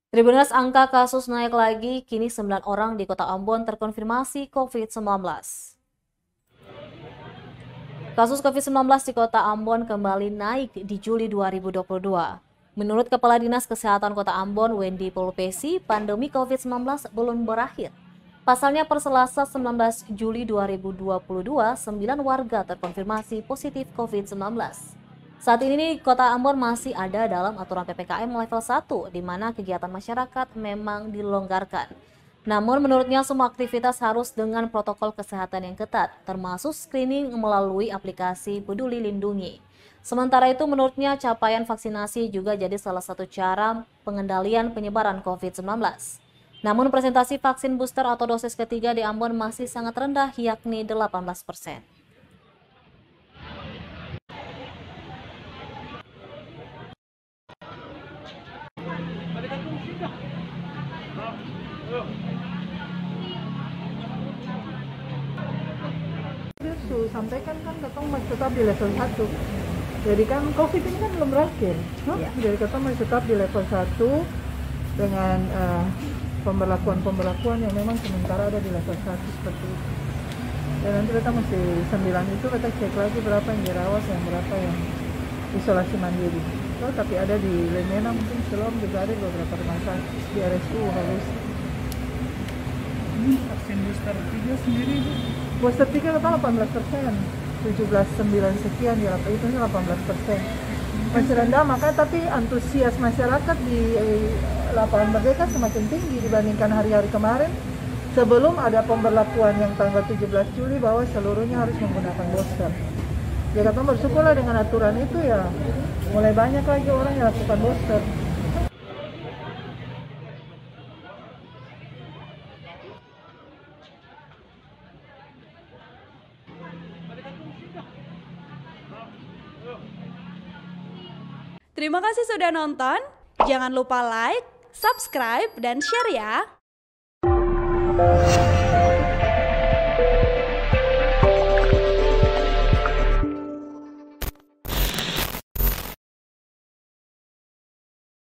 Tribuners, angka kasus naik lagi, kini 9 orang di Kota Ambon terkonfirmasi COVID-19. Kasus COVID-19 di Kota Ambon kembali naik di Juli 2022. Menurut Kepala Dinas Kesehatan Kota Ambon, Wendy Polpesi, pandemi COVID-19 belum berakhir. Pasalnya per Selasa 19 Juli 2022, 9 warga terkonfirmasi positif COVID-19. Saat ini Kota Ambon masih ada dalam aturan PPKM level 1, di mana kegiatan masyarakat memang dilonggarkan. Namun menurutnya semua aktivitas harus dengan protokol kesehatan yang ketat, termasuk screening melalui aplikasi Peduli Lindungi. Sementara itu menurutnya capaian vaksinasi juga jadi salah satu cara pengendalian penyebaran COVID-19. Namun presentasi vaksin booster atau dosis ketiga di Ambon masih sangat rendah, yakni 18%. Sampaikan kan ketong masih tetap di level 1. Jadi kan COVID ini kan belum berakhir. Ya. Jadi ketong masih tetap di level 1 dengan pemberlakuan yang memang sementara ada di level 1 seperti itu. Dan nanti kita mesti 9 itu kita cek lagi berapa yang dirawat, yang berapa yang isolasi mandiri. Oh, tapi ada di Lemena mungkin Selom juga ada beberapa rumah sakit di RSU harus. Vaksin booster 3 sendiri itu? Booster 3 kita 18%, 17,9 sekian di itu 18%. Masih rendah, maka tapi antusias masyarakat di lapangan Merdeka semakin tinggi dibandingkan hari-hari kemarin sebelum ada pemberlakuan yang tanggal 17 Juli bahwa seluruhnya harus menggunakan booster. Ya kita bersyukurlah dengan aturan itu ya mulai banyak lagi orang yang lakukan booster. Terima kasih sudah nonton. Jangan lupa like, subscribe, dan share ya.